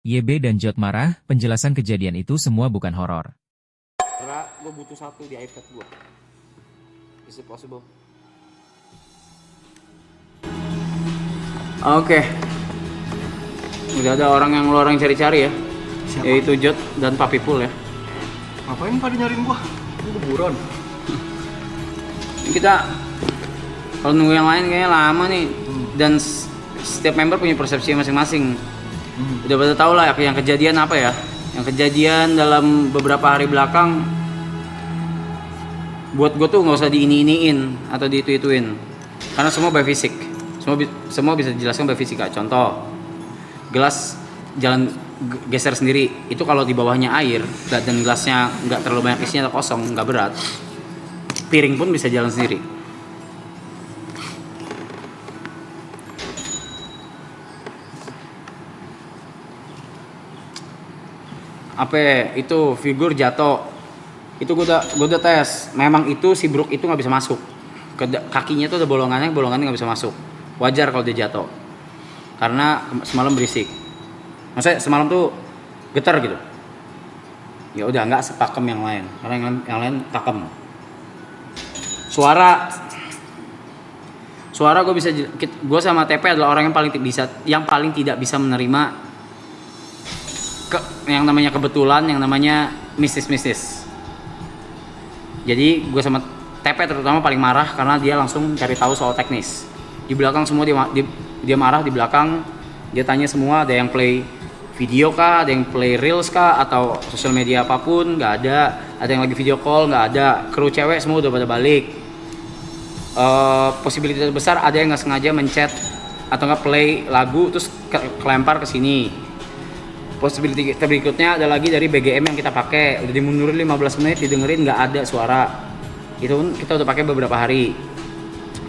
YB dan Jot marah, penjelasan kejadian itu semua bukan horor. Karena gue butuh satu di iPad gue. Is it possible? Oke. Udah ada orang yang lo cari-cari ya. Siapa? Yaitu Jot dan Papi Pul ya. Ngapain pada nyariin gua? Gua buron. Kita kalau nunggu yang lain kayaknya lama nih. Dan setiap member punya persepsi masing-masing. Udah pada tahu lah yang kejadian apa ya. Yang kejadian dalam beberapa hari belakang buat gue tuh nggak usah diini-iniin atau diitu-ituin karena semua by fisik, semua bisa dijelaskan by fisika. Contoh, gelas jalan geser sendiri itu kalau di bawahnya air dan gelasnya nggak terlalu banyak isinya atau kosong, nggak berat, piring pun bisa jalan sendiri. Apa itu figur jatuh itu gue udah tes, memang itu si Brook itu nggak bisa masuk kakinya tuh ada bolongannya nggak bisa masuk. Wajar kalau dia jatuh karena semalam berisik, maksudnya semalam tuh getar gitu. Ya udah nggak sepakem yang lain karena yang lain pakem. Suara gue sama TP adalah orang yang paling tidak bisa menerima yang namanya kebetulan, yang namanya mistis. Jadi gue sama TP terutama paling marah karena dia langsung cari tahu soal teknis. Di belakang semua dia marah, di belakang dia tanya semua, ada yang play video kah, ada yang play reels kah, atau sosial media apapun, nggak ada yang lagi video call, nggak ada. Kru cewek semua udah pada balik. Posibilitas besar ada yang nggak sengaja mencet atau nggak play lagu terus kelempar ke sini. Possibility berikutnya ada lagi dari BGM yang kita pakai, udah dimundurin 15 menit didengerin nggak ada suara. Itu pun kita udah pakai beberapa hari.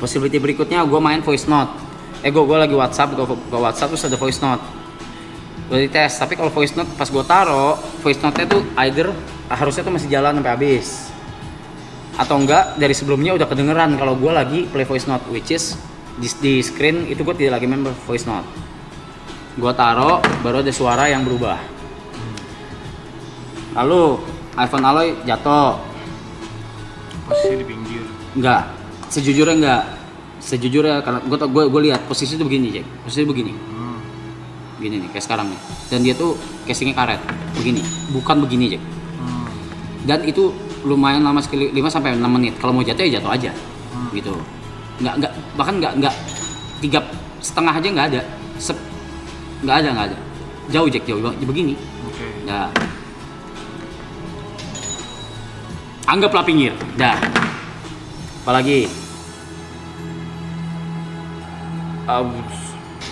Possibility berikutnya gue main voice note. Gue lagi WhatsApp, gue WhatsApp terus ada voice note. Gue dites, tapi kalau voice note pas gue taro, voice note-nya tuh either harusnya tuh masih jalan sampai habis. Atau enggak dari sebelumnya udah kedengeran kalau gue lagi play voice note, which is di screen itu gue tidak lagi main voice note. Gue taro baru ada suara yang berubah. Lalu iPhone Aloy jatuh. Posisi di pinggir. Enggak, sejujurnya karena gue lihat posisi itu begini, Jack. Posisi begini. Begini nih kayak sekarang nih. Dan dia tuh casingnya karet begini, bukan begini, Jack. Dan itu lumayan lama sekali, 5 sampai 6 menit. Kalau mau jatuh ya jatuh aja. Gitu. Bahkan enggak 3,5 aja enggak ada. Nggak ada. Jauh Jack, jauh begini. Oke. Dah. Anggaplah pinggir. Dah. Apalagi?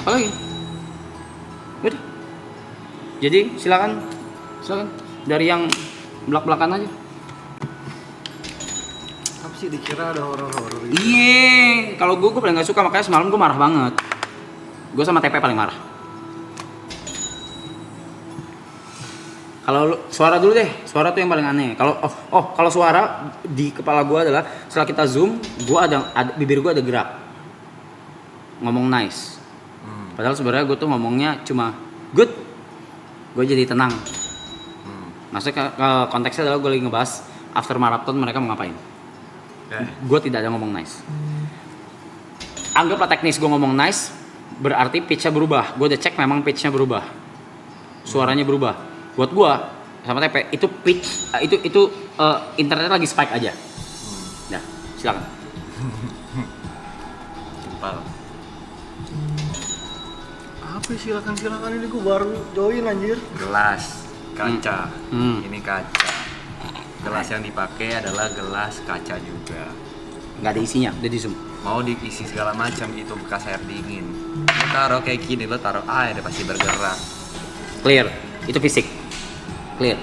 Apalagi? Udah. Jadi silakan. Dari yang belak-belakan aja. Apa sih dikira ada horor-horor gitu? Iya. Kalau gue paling nggak suka, makanya semalam gue marah banget. Gue sama TP paling marah. Kalau suara dulu deh, suara tuh yang paling aneh. Kalau suara di kepala gue adalah setelah kita zoom, bibir gue ada gerak, ngomong nice. Padahal sebenarnya gue tuh ngomongnya cuma good, gue jadi tenang. Maksudnya konteksnya adalah gue lagi ngebahas after marathon mereka mau ngapain. Gue tidak ada ngomong nice. Anggaplah teknis gue ngomong nice, berarti pitch-nya berubah. Gue udah cek memang pitch-nya berubah, suaranya berubah. Buat gua sama TP itu pitch itu internet lagi spike aja. Nah, silakan. Simpel. Apa silakan ini gua baru join anjir. Gelas kaca. Hmm. Ini kaca. Gelas yang dipakai adalah gelas kaca juga. Nggak ada isinya, udah di zoom. Mau diisi segala macam, itu bekas air dingin. Lo taruh kayak gini, lo taruh air pasti bergerak. Clear, itu fisik. Clear.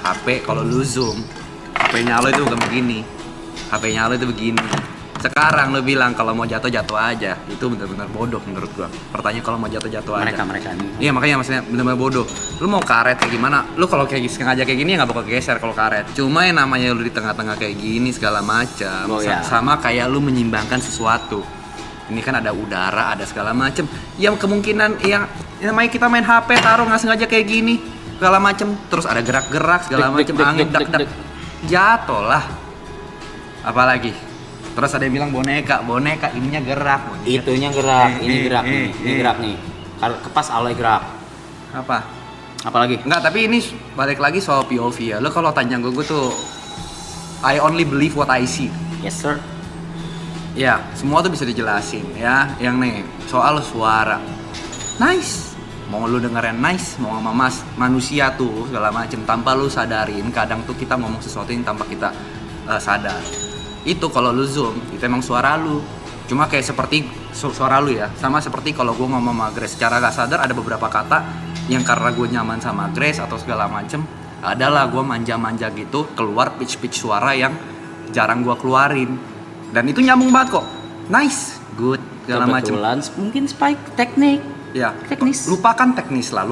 HP kalau lu zoom, HP-nya lo itu bukan begini. HP-nya lo itu begini. Sekarang lo bilang kalau mau jatuh aja, itu benar-benar bodoh menurut gua. Pertanyaan kalau mau jatuh aja. Mereka ini. Iya, makanya maksudnya benar-benar bodoh. Lu mau karet kayak gimana? Lu kalau kayak sengaja kayak gini ya nggak bakal geser kalau karet. Cuma yang namanya lu di tengah-tengah kayak gini segala macam, Oh, ya. sama kayak lu menyimbangkan sesuatu. Ini kan ada udara, ada segala macem. Yang kemungkinan yang namanya kita main HP taruh nggak sengaja kayak gini, segala macem. Terus ada gerak-gerak segala macem, angin dak-dak, jatuh lah. Apalagi? Terus ada yang bilang boneka ininya gerak. Itunya gerak, ini gerak nih, ini gerak nih. Kalau kepas alay gerak. Apa? Apalagi? Enggak, tapi ini balik lagi soal POV ya. Lo kalau tanya gue tuh I only believe what I see. Yes sir. Ya, semua tuh bisa dijelasin ya. Yang nih, soal suara. Nice. Mau lu dengerin nice, mau sama manusia tuh segala macem tanpa lu sadarin. Kadang tuh kita ngomong sesuatu yang tanpa kita sadar. Itu kalau lu zoom, itu emang suara lu. Cuma kayak seperti suara lu ya. Sama seperti kalau gue ngomong sama Grace secara gak sadar ada beberapa kata yang karena gue nyaman sama Grace atau segala macem, adalah gue manja-manja gitu keluar pitch suara yang jarang gue keluarin, dan itu nyambung banget kok. Nice, good, segala macem. Kebetulan mungkin spike teknik. Ya, teknis. lupakan teknis lah.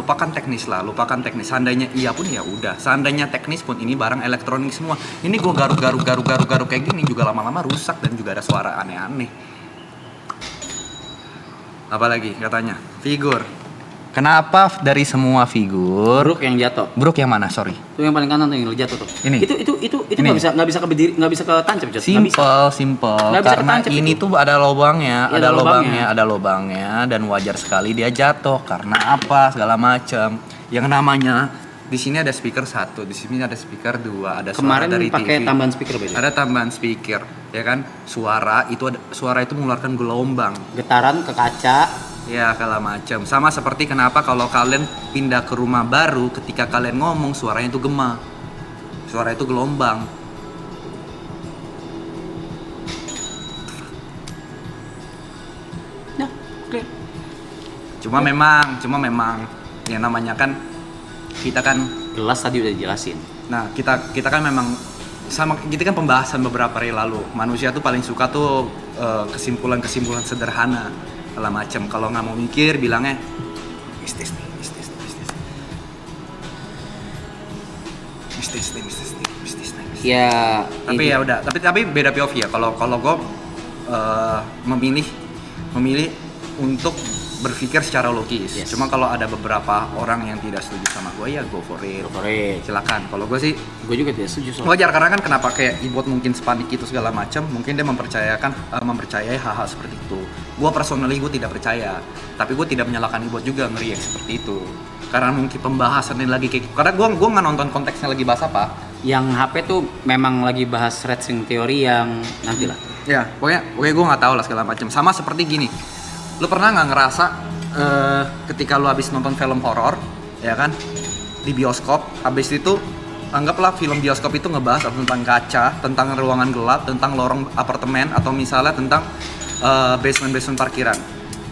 Seandainya iya pun ya udah. Seandainya teknis pun ini barang elektronik semua. Ini gue garuk kayak gini juga lama-lama rusak dan juga ada suara aneh-aneh. Apalagi katanya figur. Kenapa dari semua figur Brook yang jatuh. Brook yang mana? Sorry. Itu yang paling kanan tuh yang jatuh tuh. Ini. Itu nggak bisa keberdiri, nggak bisa ketancap. Simple. Nggak bisa Karena ketancap ini itu. tuh ada lubangnya, Ya, ada lubangnya dan wajar sekali dia jatuh karena apa segala macam. Yang namanya di sini ada speaker 1, di sini ada speaker 2, ada suara Kemarin dari pakai TV. tambahan speaker beda. Ada tambahan speaker, ya kan? Suara itu mengeluarkan gelombang. Getaran ke kaca. Ya, segala macam. Sama seperti kenapa kalau kalian pindah ke rumah baru, ketika kalian ngomong suaranya itu gema. Suara itu gelombang. Nah, oke. Cuma memang yang namanya kan kita kan Gelas tadi udah dijelasin. nah, kita kan memang sama kita kan pembahasan beberapa hari lalu. Manusia tuh paling suka tuh kesimpulan-kesimpulan sederhana. Segala macam. Kalau nggak mau mikir bilangnya mistis. Ya. Tapi ya udah, tapi beda POV ya. Kalau gue memilih untuk berpikir secara logis. Yes. Cuma kalau ada beberapa orang yang tidak setuju sama gue ya go for it. Silakan. Kalau gue sih Gue juga tidak setuju soal. wajar karena kan kenapa kayak Ibot mungkin sepanik itu segala macam, mungkin dia mempercayai hal-hal seperti itu. Gue personally gue tidak percaya, tapi gue tidak menyalahkan Ibot juga ngeriak seperti itu. Karena mungkin pembahasannya lagi kayak karena gue nggak nonton konteksnya lagi bahas apa. Yang HP tuh memang lagi bahas string teori yang nantilah. Ya, pokoknya gue nggak tahu lah segala macam. Sama seperti gini, lu pernah nggak ngerasa ketika lu habis nonton film horor, ya kan, di bioskop, habis itu anggaplah film bioskop itu ngebahas tentang kaca, tentang ruangan gelap, tentang lorong apartemen, atau misalnya tentang basement parkiran.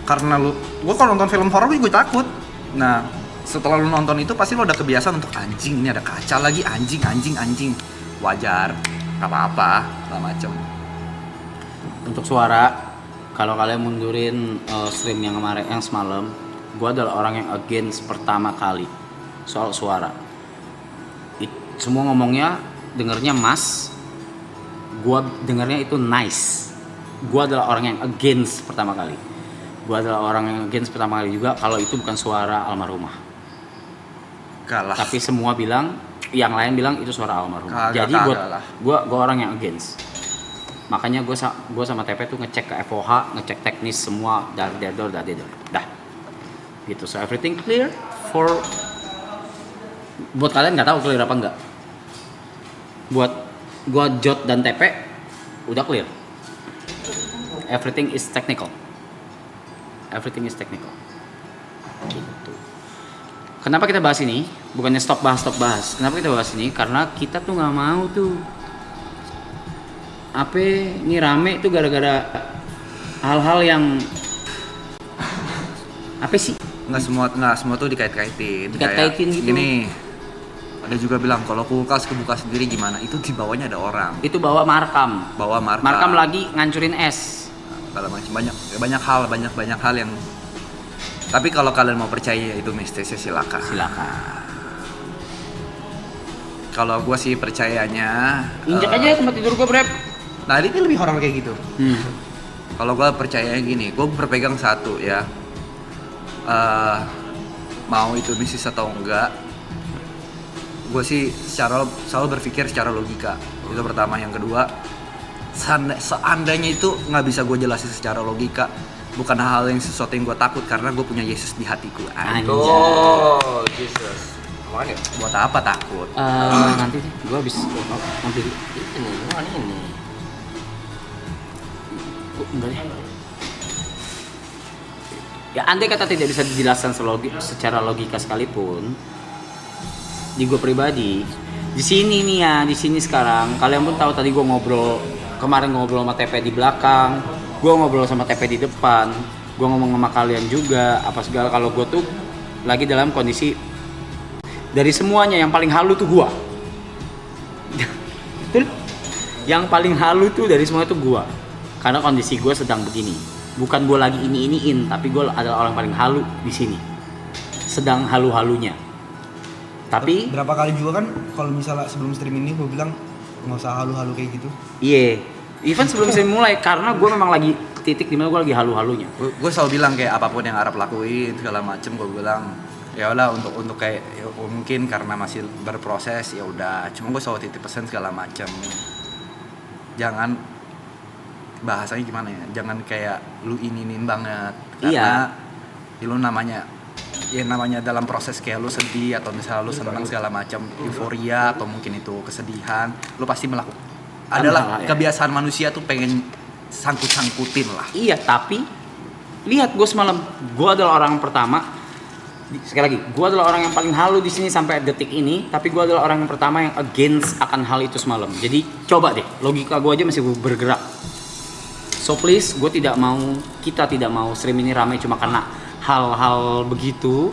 Karena gue kalau nonton film horor gue takut. Nah, setelah lu nonton itu pasti lu udah kebiasaan untuk anjing, ini ada kaca lagi, anjing. Wajar, nggak apa-apa, segala macam. Untuk suara, kalau kalian mundurin stream yang semalam, gue adalah orang yang against pertama kali soal suara. Semua ngomongnya dengernya mas, gue dengernya itu nice. Gue adalah orang yang against pertama kali. Gue adalah orang yang against pertama kali juga kalau itu bukan suara almarhumah. Kalah. Tapi semua bilang, yang lain bilang itu suara almarhumah. Jadi gue orang yang against. Makanya gue sama TP tuh ngecek ke FOH, ngecek teknis semua dari dah gitu. So everything clear for buat kalian nggak tahu clear apa enggak. Buat gue Jot dan TP udah clear. Everything is technical. Gitu. Kenapa kita bahas ini? Bukannya stop bahas. Kenapa kita bahas ini? Karena kita tuh nggak mau tuh apa ini rame itu gara-gara hal-hal yang apa sih? Nggak semua tuh dikait-kaitin Gitu. Gini, ada juga bilang kalau kulkas kebuka sendiri gimana? Itu di bawahnya ada orang. Itu bawa markam. Markam lagi ngancurin es. Kalau macam banyak hal yang. Tapi kalau kalian mau percaya itu mistisnya silakan. Kalau gue sih percayanya Injak aja tempat tidur gue, Brep. Nah, ini lebih horor kayak gitu. Kalau gue percaya gini, gue berpegang satu ya. Mau itu bisnis atau enggak, gue sih selalu berpikir secara logika. Itu pertama. Yang kedua, seandainya itu nggak bisa gue jelasin secara logika, bukan hal yang sesuatu yang gue takut, karena gue punya Yesus di hatiku. Anjay. Jesus. Apaan ya? Buat apa takut? Nanti deh, gue habis nanti. Ini. Enggak deh. Ya andai kata tidak bisa dijelaskan secara logika sekalipun, di gue pribadi, di sini nih ya, di sini sekarang, kalian pun tahu tadi gue kemarin ngobrol sama TP di belakang, gue ngobrol sama TP di depan, gue ngomong sama kalian juga, apa segala, kalau gue tuh lagi dalam kondisi dari semuanya yang paling halu tuh gue. Yang paling halu tuh dari semua tuh gue. Karena kondisi gue sedang begini. Bukan gue lagi iniin, tapi gue adalah orang paling halu di sini. Sedang halu-halunya. Tapi berapa kali juga kan kalau misalnya sebelum stream ini gue bilang nggak usah halu-halu kayak gitu. iya. Even sebelum saya mulai, karena gue memang lagi titik dimana gue lagi halu-halunya. Gue selalu bilang kayak apapun yang Arab lakuin segala macem, gue bilang ya udah untuk kayak ya, mungkin karena masih berproses ya udah. Cuma gue selalu titip pesan segala macem. Jangan bahasanya gimana ya? Jangan kayak lu ininin banget. Karena lu namanya dalam proses kayak lu sedih atau misalnya lu senang segala macam, euforia atau mungkin itu kesedihan, lu pasti melakukan adalah kebiasaan manusia tuh pengen sangkut-sangkutin lah. Iya, tapi lihat gue semalam, gue adalah orang pertama. Sekali lagi, gue adalah orang yang paling halu di sini sampai detik ini, tapi gue adalah orang yang pertama yang against akan hal itu semalam. Jadi coba deh, logika gue aja masih bergerak. So please, kita tidak mau stream ini ramai cuma karena hal-hal begitu.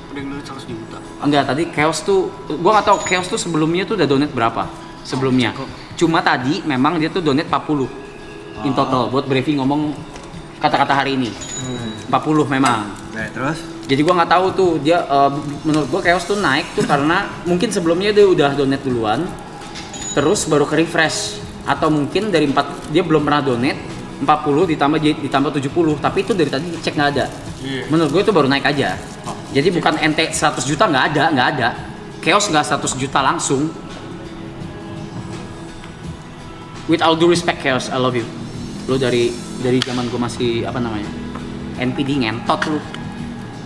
Udah ngeliat 100 juta. Enggak, tadi Chaos tuh, gue nggak tahu Chaos tuh sebelumnya tuh udah donate berapa sebelumnya. Cuma tadi memang dia tuh donate 40 in total buat briefing ngomong kata-kata hari ini. 40 memang. Nah, terus? Jadi gue nggak tahu tuh dia menurut gue Chaos tuh naik tuh karena mungkin sebelumnya dia udah donate duluan, terus baru ke refresh, atau mungkin dari 4 dia belum pernah donate 40 ditambah 70, tapi itu dari tadi cek nggak ada. Menurut gue itu baru naik aja. Jadi bukan ente 100 juta, nggak ada. Chaos nggak 100 juta langsung. With all due respect Chaos, I love you. Lu dari zaman gue masih apa namanya NPD ngentot lu,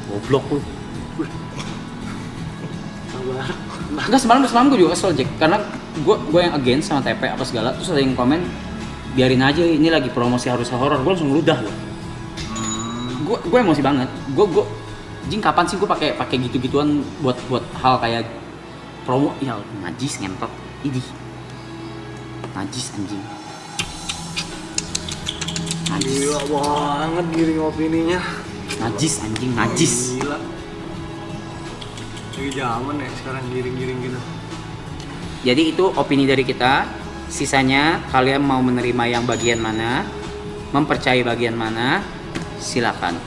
goblok lu. Enggak, semalam gue juga kesel Jack, karena gue yang against sama TP apa segala, terus ada yang komen biarin aja ini lagi promosi harusnya horor, gue langsung ludah loh. Gue emosi banget. Gue jing kapan sih gue pakai gitu-gituan buat hal kayak promo, ya najis ngentot. Idih. Najis anjing. Najis. Gila banget giring opininya. Najis anjing, najis. Gila. Lagi zaman ya sekarang giring-giring gitu. Jadi itu opini dari kita. Sisanya kalian mau menerima yang bagian mana, mempercayai bagian mana, silakan.